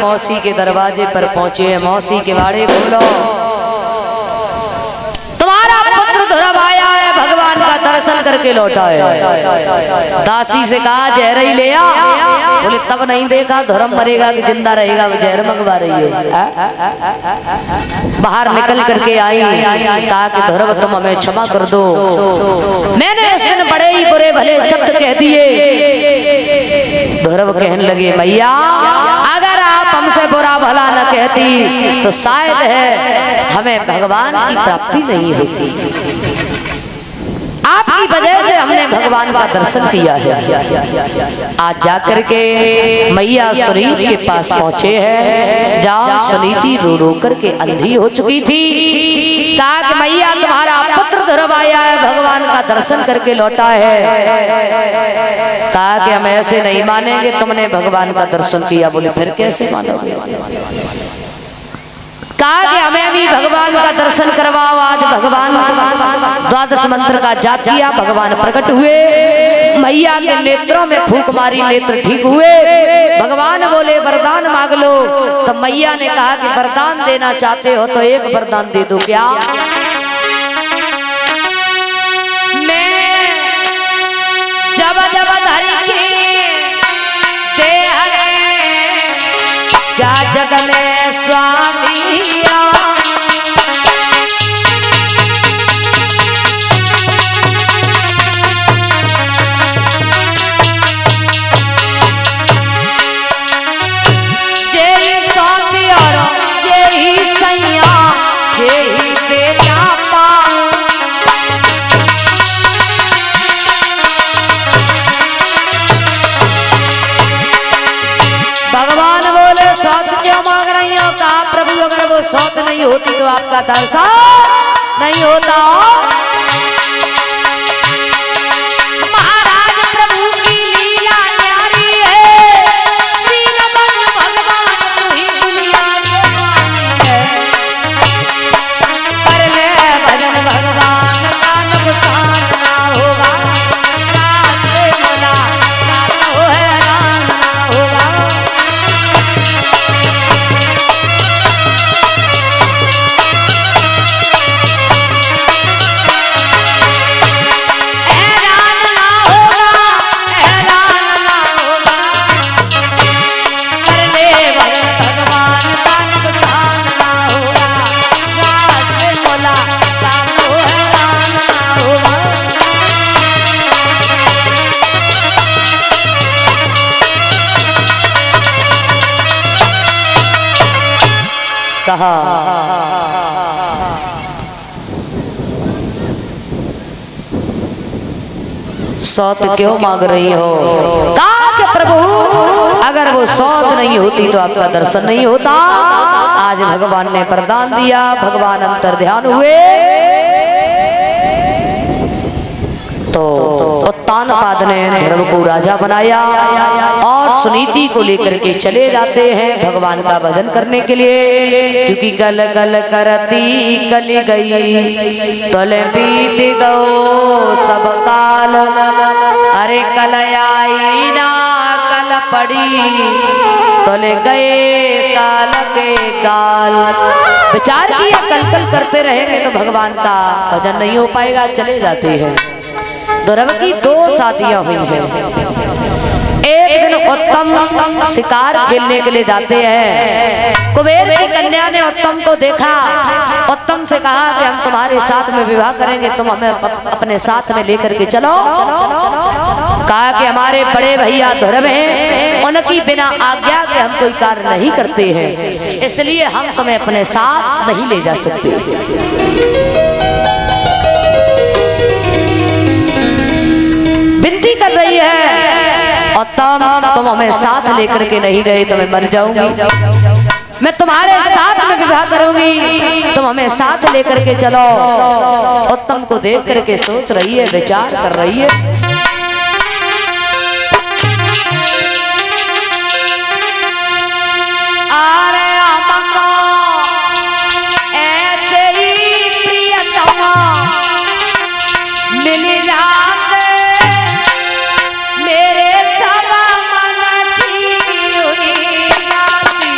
मौसी के दरवाजे पर पहुंचे हैं। मौसी के बाड़े खोलो, तुम्हारा पुत्र ध्रुव आया है, भगवान का दर्शन करके लौटा है। दासी से कहा जहर ही ले आ। बोले तब नहीं देखा ध्रुव मरेगा कि जिंदा रहेगा, वो जहर मंगवा रही हो। बाहर निकल करके आई, कहा कि ध्रुव तुम हमें क्षमा कर दो, मैंने उस दिन बड़े ही बुरे भले शब्द कह दिए। ध्रुव कहने लगे मैया अगर आप हमसे बुरा भला न कहती तो शायद है हमें भगवान की प्राप्ति नहीं होती। आपकी वजह से हमने भगवान का दर्शन किया है। आज जाकर के मैया सुनीति के पास पहुंचे हैं, जहाँ सुनीति रो रो करके अंधी हो चुकी थी। कहा कि मैया तुम्हारा पुत्र ध्रुव आया है, भगवान का दर्शन करके लौटा है। कहा कि हम ऐसे नहीं मानेंगे, तुमने भगवान का दर्शन किया। बोले फिर कैसे मानोगे? कहा कि हमें भी भगवान का दर्शन करवाओ। आज भगवान द्वादश मंत्र का जाप किया, भगवान प्रकट हुए, मैया के नेत्रों में फूंक मारी, नेत्र ठीक हुए। भगवान बोले वरदान मांग लो। तो मैया ने कहा कि वरदान देना चाहते हो तो एक वरदान दे दो। क्या? मैं जब जब धरी के जा जग में स्वामी प्रभु अगर वो सौत नहीं होती तो आपका दर्शन नहीं होता। महाराज प्रभु की लीला न्यारी है, दीनबंधु भगवान तू ही दुनिया है। कर ले भजन भगवान का नुकसान ना होगा, रात से बोला रात हो हैरान ना होगा। कहा सौत क्यों मांग रही हो? कहा कि प्रभु अगर वो सौत नहीं होती तो आपका दर्शन नहीं होता। आज भगवान ने वरदान दिया, भगवान अंतर ध्यान हुए तो उत्तानपाद ने ध्रुव को राजा बनाया और सुनीति को लेकर के चले जाते हैं भगवान का भजन करने के लिए। क्योंकि गल गल करती कली गई तल बीत गो सब काल, अरे कल आई ना कल पड़ी तले गए काल के काल। विचार किया कल कल करते रहेंगे तो भगवान का भजन नहीं हो पाएगा। चले जाते हैं। ध्रुव की दो शादियां हुई हैं। एक दिन उत्तम शिकार खेलने के लिए जाते हैं। कुबेर की कन्या ने उत्तम को देखा, उत्तम से कहा कि हम तुम्हारे साथ में विवाह करेंगे, तुम हमें अपने साथ में लेकर के चलो। कहा कि हमारे बड़े भैया ध्रुव हैं, उनकी बिना आज्ञा के हम कोई कार्य नहीं करते हैं, इसलिए हम तुम्हें अपने साथ नहीं ले जा सकते। विनती कर रही है उत्तम तुम हमें साथ लेकर के नहीं गए तो मैं मर जाऊंगी, मैं तुम्हारे साथ में विवाह करूंगी, तुम हमें साथ लेकर के चलो। उत्तम को देख करके सोच रही है, विचार कर रही है। ऐसे ही प्रियतमा मिल जाते मेरे सब मन की हुई राती,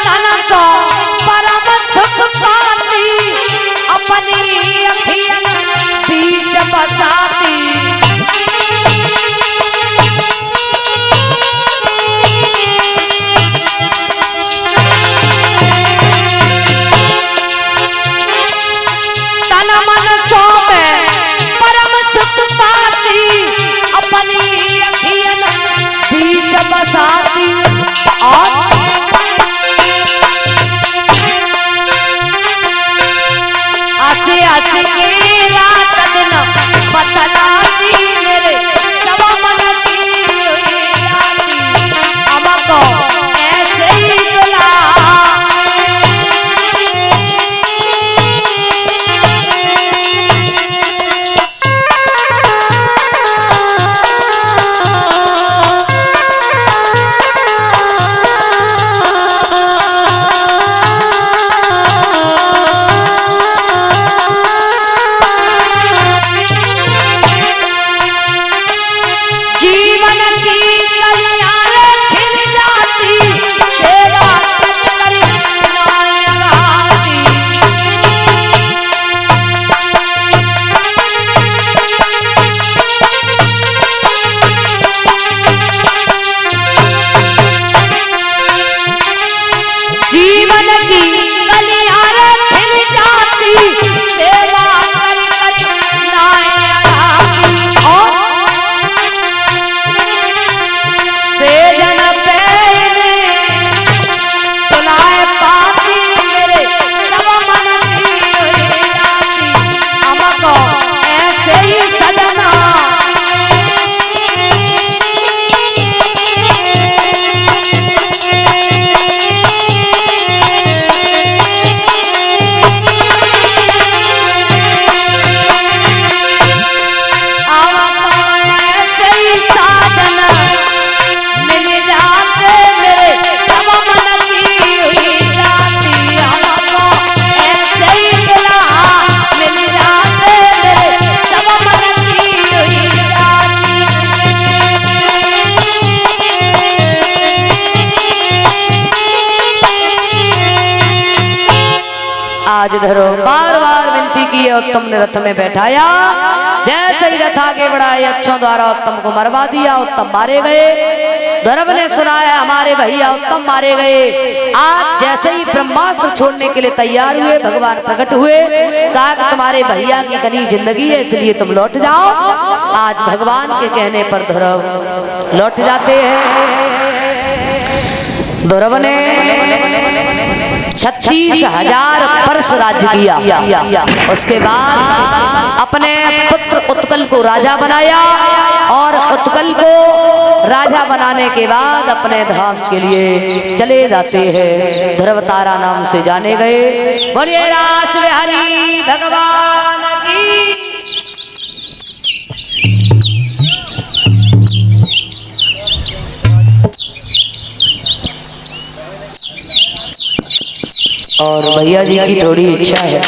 धन सो परम सुख पाती, अपनी अखियन बीच बसाती। तन मन सो में परम सुख पाती, अपनी अखियन बीच बसाती। और आसे आसे की रात दिन बतलाती, मेरे सब मन की हुई जाती। हमको ऐसे ही दुला आज धरो। बार बार विनती की है, उत्तम ने रथ में बैठाया। जैसे ही रथ आगे बढ़ाए, अच्छों द्वारा उत्तम को मरवा दिया। उत्तम मारे गए। ध्रुव ने सुनाया हमारे भैया उत्तम मारे गए। आज जैसे ही ब्रह्मास्त्र छोड़ने के लिए तैयार हुए, भगवान प्रकट हुए, कहा कि तुम्हारे भैया की इतनी जिंदगी है, इसलिए तुम लौट जाओ। आज भगवान के कहने पर ध्रुव लौट जाते हैं। ध्रुव ने 36,000 वर्ष राज्य किया। उसके बाद अपने पुत्र उत्कल को राजा बनाया, और उत्कल को राजा बनाने के बाद अपने धाम के लिए चले जाते हैं। ध्रुव तारा नाम से जाने गए। बोलिए रास बिहारी भगवान की। और भैया जी की थोड़ी इच्छा है